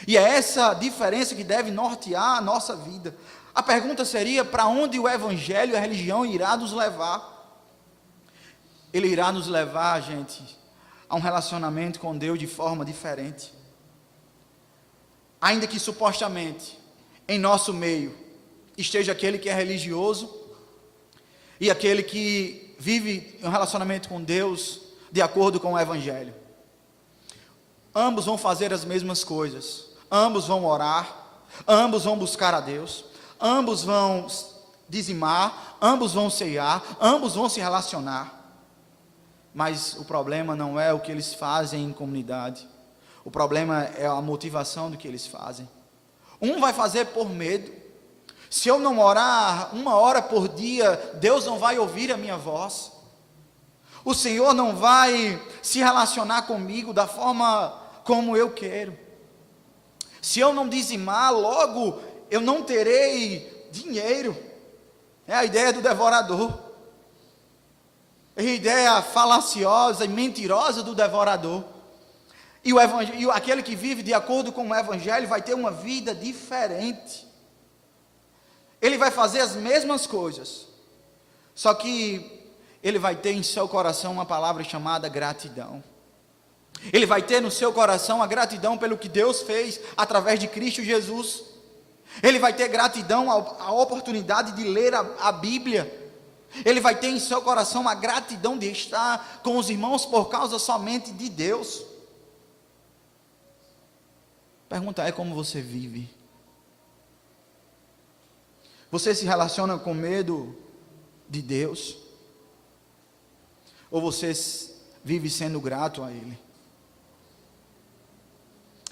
E é essa diferença que deve nortear a nossa vida. A pergunta seria: para onde o Evangelho e a religião irá nos levar? Ele irá nos levar, gente, a um relacionamento com Deus de forma diferente. Ainda que supostamente em nosso meio esteja aquele que é religioso e aquele que vive um relacionamento com Deus de acordo com o Evangelho. Ambos vão fazer as mesmas coisas, ambos vão orar, ambos vão buscar a Deus, ambos vão dizimar, ambos vão ceiar, ambos vão se relacionar. Mas o problema não é o que eles fazem em comunidade. O problema é a motivação do que eles fazem. Um vai fazer por medo. Se eu não orar 1 hora por dia, Deus não vai ouvir a minha voz. O Senhor não vai se relacionar comigo da forma como eu quero. Se eu não dizimar, logo eu não terei dinheiro. É a ideia do devorador. É a ideia falaciosa e mentirosa do devorador. E aquele que vive de acordo com o Evangelho vai ter uma vida diferente. Ele vai fazer as mesmas coisas, só que ele vai ter em seu coração uma palavra chamada gratidão. Ele vai ter no seu coração a gratidão pelo que Deus fez através de Cristo Jesus. Ele vai ter gratidão à oportunidade de ler a Bíblia. Ele vai ter em seu coração a gratidão de estar com os irmãos por causa somente de Deus. Pergunta é como você vive. Você se relaciona com medo de Deus? Ou você vive sendo grato a Ele?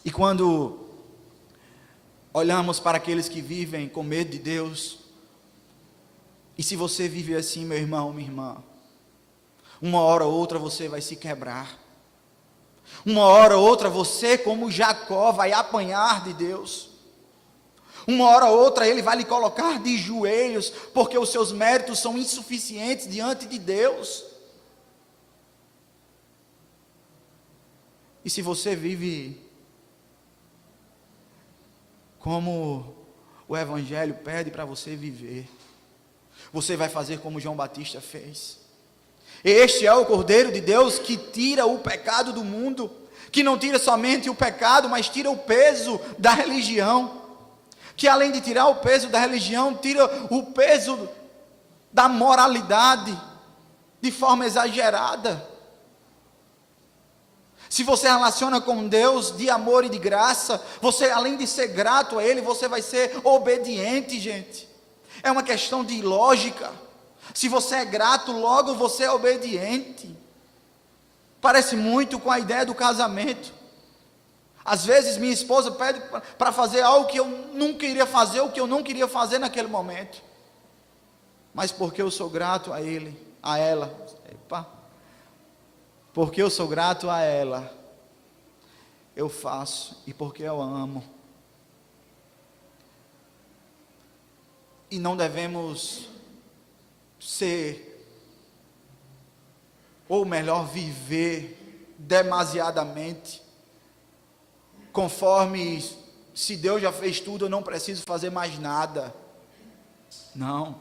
E quando olhamos para aqueles que vivem com medo de Deus, e se você vive assim, meu irmão, minha irmã, uma hora ou outra você vai se quebrar. Uma hora ou outra você, como Jacó, vai apanhar de Deus. Uma hora ou outra ele vai lhe colocar de joelhos, porque os seus méritos são insuficientes diante de Deus. E se você vive como o Evangelho pede para você viver, você vai fazer como João Batista fez. Este é o Cordeiro de Deus que tira o pecado do mundo, que não tira somente o pecado, mas tira o peso da religião, que além de tirar o peso da religião, tira o peso da moralidade, de forma exagerada. Se você relaciona com Deus de amor e de graça, você além de ser grato a Ele, você vai ser obediente, gente. É uma questão de lógica. Se você é grato, logo você é obediente. Parece muito com a ideia do casamento. Às vezes minha esposa pede para fazer algo que eu não queria fazer, o que eu não queria fazer naquele momento. Mas porque eu sou grato a ele, a ela, porque eu sou grato a ela, eu faço, e porque eu amo. E não devemos ser, ou melhor, viver demasiadamente, conforme, se Deus já fez tudo, eu não preciso fazer mais nada. Não.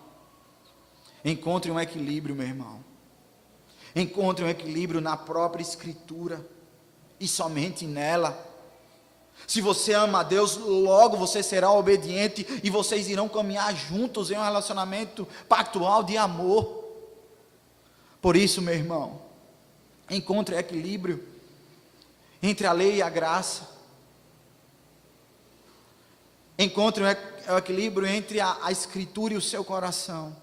Encontre um equilíbrio, meu irmão. Encontre um equilíbrio na própria Escritura, e somente nela. Se você ama a Deus, logo você será obediente, e vocês irão caminhar juntos em um relacionamento pactual de amor. Por isso, meu irmão, encontre equilíbrio entre a lei e a graça. Encontre o equilíbrio entre a Escritura e o seu coração.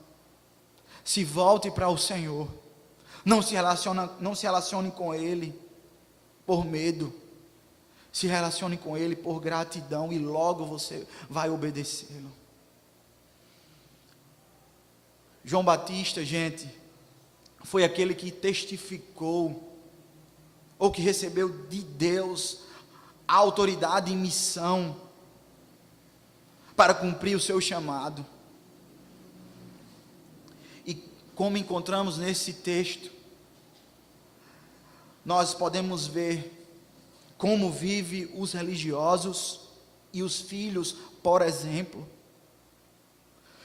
Se volte para o Senhor. Não se relacione com Ele por medo. Se relacione com Ele por gratidão, e logo você vai obedecê-lo. João Batista, gente, foi aquele que testificou, ou que recebeu de Deus a autoridade e missão para cumprir o seu chamado. E como encontramos nesse texto, nós podemos ver como vive os religiosos e os filhos, por exemplo.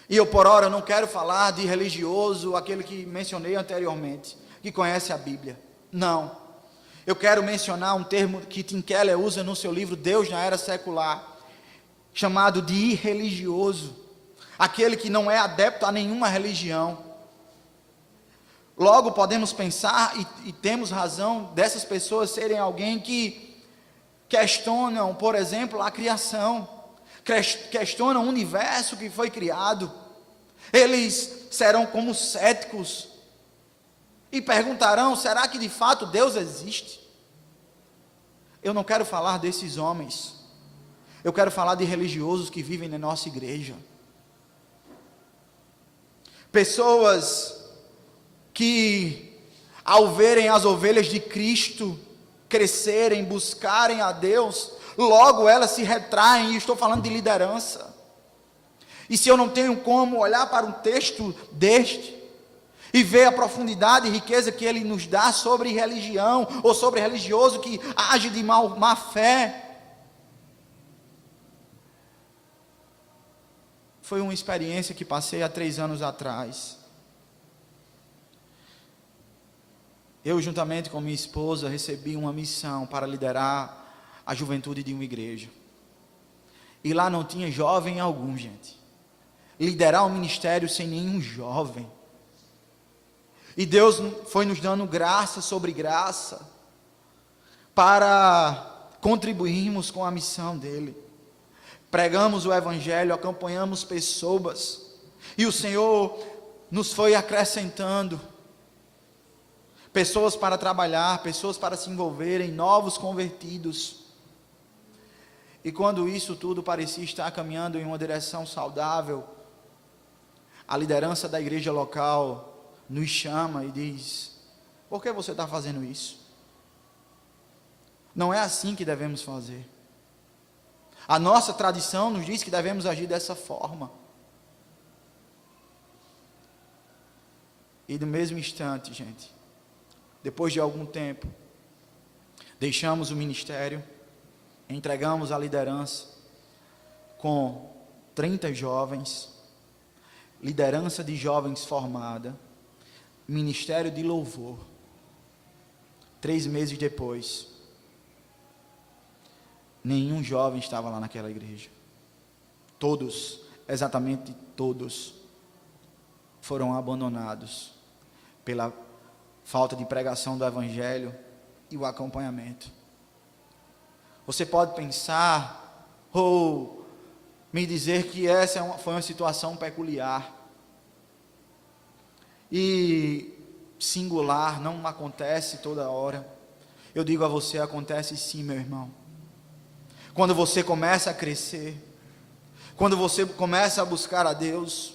E eu por hora não quero falar de religioso, aquele que mencionei anteriormente, que conhece a Bíblia. Não. Eu quero mencionar um termo que Tim Keller usa no seu livro Deus na Era Secular, chamado de irreligioso, aquele que não é adepto a nenhuma religião. Logo podemos pensar, e temos razão, dessas pessoas serem alguém que questionam, por exemplo, a criação, questionam o universo que foi criado. Eles serão como céticos, E perguntarão: será que de fato Deus existe? Eu não quero falar desses homens. Eu quero falar de religiosos que vivem na nossa igreja. Pessoas que, ao verem as ovelhas de Cristo crescerem, buscarem a Deus, logo elas se retraem, e estou falando de liderança. E se eu não tenho como olhar para um texto deste, e ver a profundidade e riqueza que ele nos dá sobre religião, ou sobre religioso que age de má fé, foi uma experiência que passei há 3 anos atrás. Eu, juntamente com minha esposa, recebi uma missão para liderar a juventude de uma igreja. E lá não tinha jovem algum, gente. Liderar um ministério sem nenhum jovem. E Deus foi nos dando graça sobre graça para contribuirmos com a missão dele. Pregamos o evangelho, acompanhamos pessoas, e o Senhor nos foi acrescentando pessoas para trabalhar, pessoas para se envolverem, novos convertidos. E quando isso tudo parecia estar caminhando em uma direção saudável, a liderança da igreja local nos chama e diz: por que você está fazendo isso? Não é assim que devemos fazer. A nossa tradição nos diz que devemos agir dessa forma. E no mesmo instante, gente, depois de algum tempo, deixamos o ministério, entregamos a liderança com 30 jovens, liderança de jovens formada, ministério de louvor. 3 meses depois, nenhum jovem estava lá naquela igreja. Todos, exatamente todos, foram abandonados pela falta de pregação do evangelho e o acompanhamento. Você pode pensar ou me dizer que essa foi uma situação peculiar e singular, não acontece toda hora. Eu digo a você, acontece sim, meu irmão. Quando você começa a crescer, quando você começa a buscar a Deus,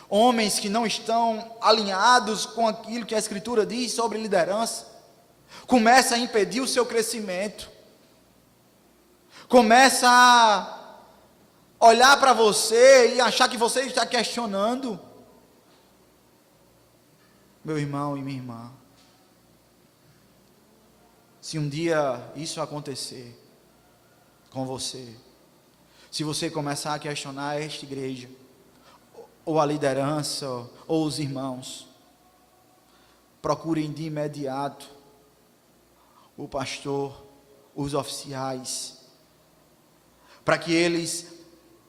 homens que não estão alinhados com aquilo que a Escritura diz sobre liderança, começa a impedir o seu crescimento, começa a olhar para você e achar que você está questionando. Meu irmão e minha irmã, se um dia isso acontecer com você, se você começar a questionar esta igreja, ou a liderança, ou os irmãos, procurem de imediato o pastor, os oficiais, para que eles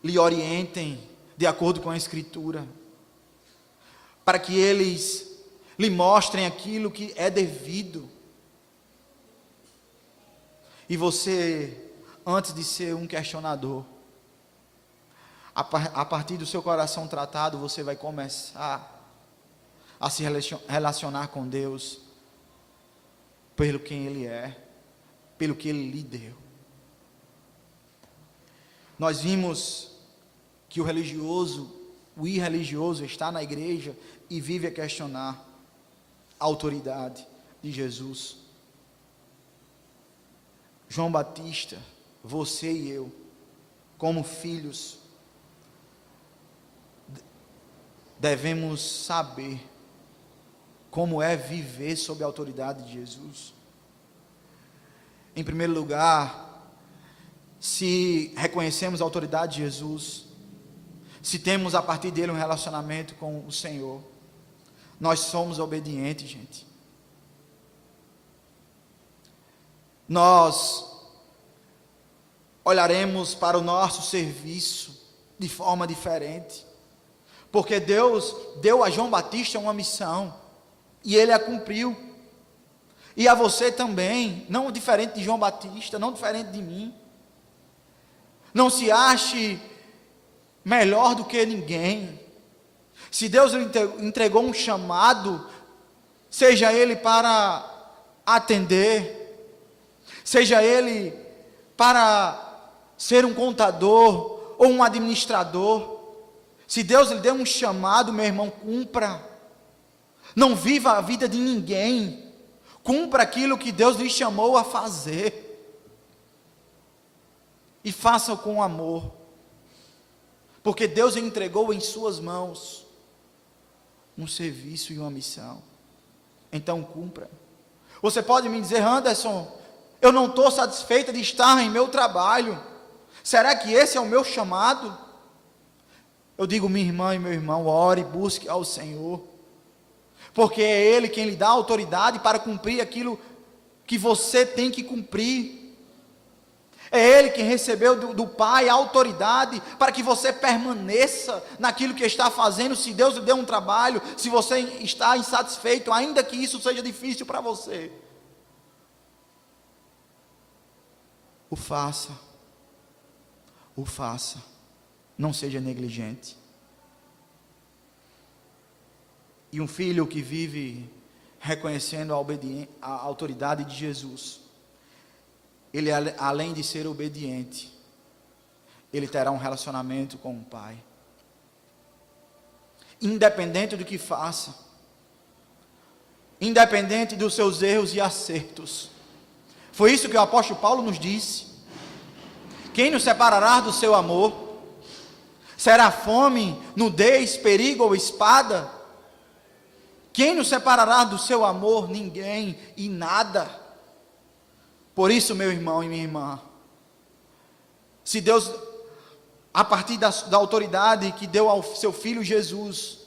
lhe orientem de acordo com a Escritura, para que eles lhe mostrem aquilo que é devido. E você, antes de ser um questionador, a partir do seu coração tratado, você vai começar a se relacionar com Deus pelo quem Ele é, pelo que Ele lhe deu. Nós vimos que o irreligioso está na igreja e vive a questionar a autoridade de Jesus. João Batista, você e eu, como filhos, devemos saber como é viver sob a autoridade de Jesus. Em primeiro lugar, se reconhecemos a autoridade de Jesus, se temos a partir dele um relacionamento com o Senhor, nós somos obedientes, gente. Nós olharemos para o nosso serviço de forma diferente, porque Deus deu a João Batista uma missão, e ele a cumpriu, e a você também, não diferente de João Batista, não diferente de mim. Não se ache melhor do que ninguém. Se Deus lhe entregou um chamado, seja ele para atender, seja ele para ser um contador ou um administrador. Se Deus lhe deu um chamado, meu irmão, cumpra. Não viva a vida de ninguém. Cumpra aquilo que Deus lhe chamou a fazer. E faça-o com amor. Porque Deus entregou em suas mãos um serviço e uma missão. Então cumpra. Você pode me dizer: Anderson, eu não estou satisfeita de estar em meu trabalho. Será que esse é o meu chamado? Eu digo: minha irmã e meu irmão, ore e busque ao Senhor. Porque é Ele quem lhe dá autoridade para cumprir aquilo que você tem que cumprir. É Ele quem recebeu do Pai a autoridade para que você permaneça naquilo que está fazendo. Se Deus lhe deu um trabalho, se você está insatisfeito, ainda que isso seja difícil para você, o faça. O faça. Não seja negligente. E um filho que vive reconhecendo a autoridade de Jesus, ele, além de ser obediente, ele terá um relacionamento com o Pai. Independente do que faça, independente dos seus erros e acertos. Foi isso que o apóstolo Paulo nos disse. Quem nos separará do seu amor? Será fome, nudez, perigo ou espada? Quem nos separará do seu amor? Ninguém e nada. Por isso, meu irmão e minha irmã, se Deus, a partir da autoridade que deu ao seu Filho Jesus,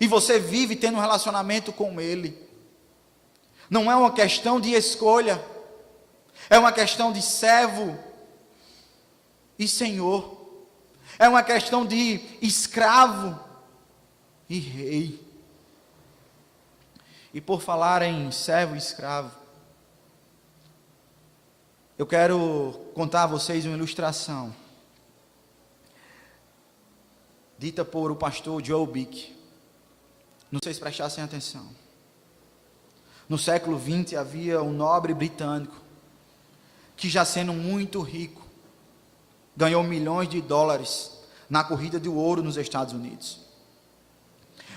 e você vive tendo um relacionamento com Ele, não é uma questão de escolha, é uma questão de servo e senhor. É uma questão de escravo e rei. E por falar em servo e escravo, eu quero contar a vocês uma ilustração dita por o pastor Joe Bick. Não sei se prestassem atenção. No século XX havia um nobre britânico que, já sendo muito rico, ganhou milhões de dólares na corrida do ouro nos Estados Unidos.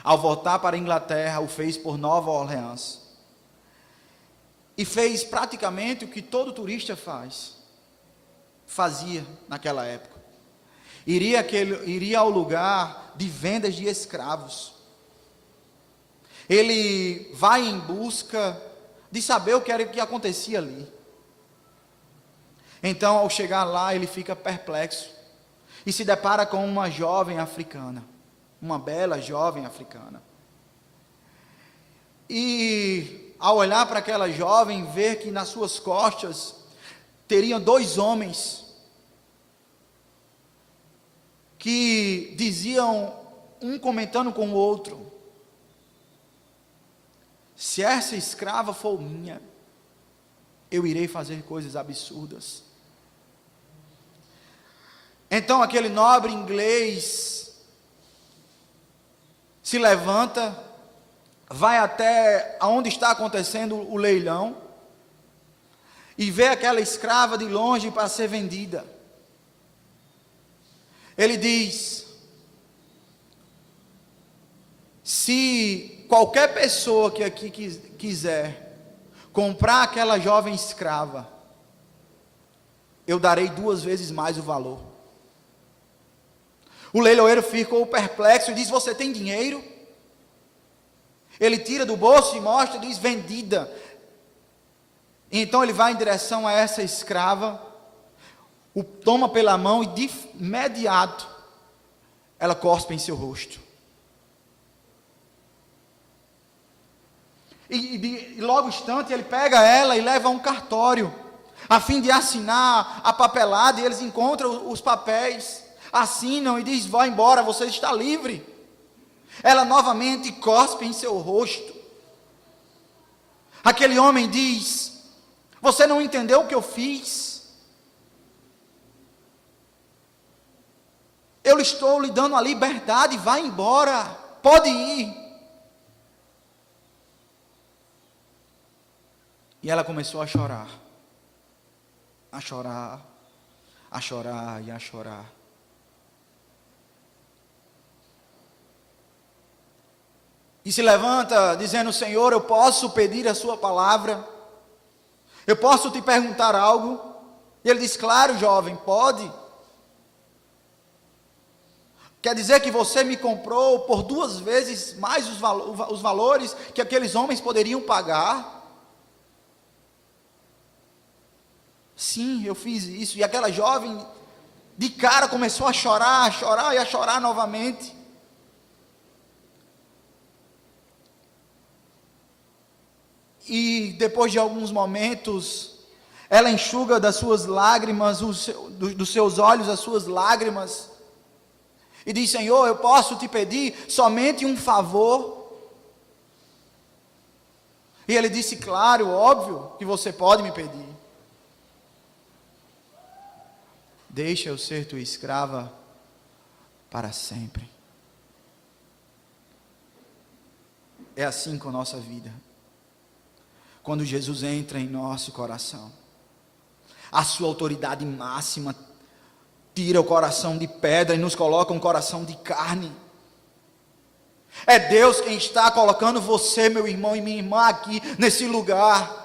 Ao voltar para a Inglaterra, o fez por Nova Orleans. E fez praticamente o que todo turista fazia naquela época. Iria ao lugar de vendas de escravos. Ele vai em busca de saber o que era que acontecia ali. Então, ao chegar lá, ele fica perplexo e se depara com uma jovem africana, uma bela jovem africana. E ao olhar para aquela jovem, ver que nas suas costas teriam 2 homens que diziam, um comentando com o outro: se essa escrava for minha, eu irei fazer coisas absurdas. Então aquele nobre inglês se levanta, vai até onde está acontecendo o leilão e vê aquela escrava de longe para ser vendida. Ele diz: se qualquer pessoa que aqui quiser comprar aquela jovem escrava, eu darei 2 vezes mais o valor. O leiloeiro ficou perplexo e diz: você tem dinheiro? Ele tira do bolso e mostra e diz: vendida. Então ele vai em direção a essa escrava, o toma pela mão e de imediato ela cospe em seu rosto. E logo instante ele pega ela e leva a um cartório, a fim de assinar a papelada, e eles encontram os papéis, assinam e diz: vá embora, você está livre. Ela novamente cospe em seu rosto. Aquele homem diz: você não entendeu o que eu fiz? Eu estou lhe dando a liberdade, vá embora, pode ir. E ela começou a chorar. A chorar, a chorar e a chorar. E se levanta dizendo: Senhor, eu posso pedir a sua palavra? Eu posso te perguntar algo? E ele diz: claro, jovem, pode. Quer dizer que você me comprou por 2 vezes mais os valores que aqueles homens poderiam pagar? Sim, eu fiz isso. E aquela jovem, de cara, começou a chorar e a chorar novamente. E depois de alguns momentos, ela enxuga das suas lágrimas, dos seus olhos as suas lágrimas, e diz: Senhor, eu posso te pedir somente um favor? E ele disse: claro, óbvio que você pode me pedir. Deixa eu ser tua escrava para sempre. É assim com a nossa vida. Quando Jesus entra em nosso coração, a sua autoridade máxima tira o coração de pedra e nos coloca um coração de carne. É Deus quem está colocando você, meu irmão e minha irmã, aqui nesse lugar.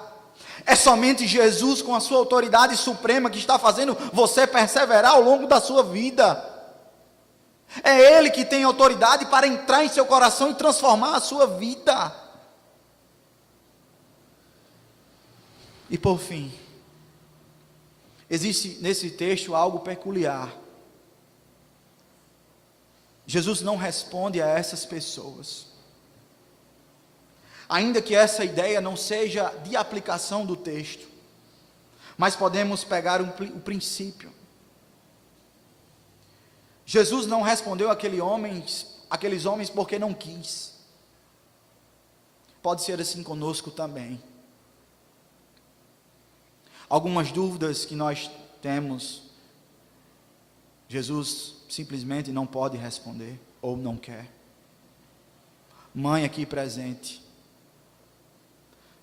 É somente Jesus, com a sua autoridade suprema, que está fazendo você perseverar ao longo da sua vida. É Ele que tem autoridade para entrar em seu coração e transformar a sua vida. E por fim, existe nesse texto algo peculiar. Jesus não responde a essas pessoas. Ainda que essa ideia não seja de aplicação do texto, mas podemos pegar o princípio. Jesus não respondeu aqueles homens porque não quis. Pode ser assim conosco também. Algumas dúvidas que nós temos, Jesus simplesmente não pode responder, ou não quer. Mãe aqui presente,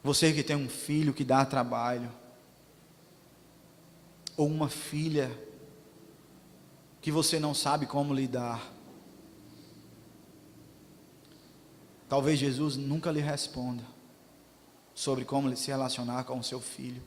você que tem um filho que dá trabalho, ou uma filha que você não sabe como lidar, talvez Jesus nunca lhe responda sobre como se relacionar com o seu filho.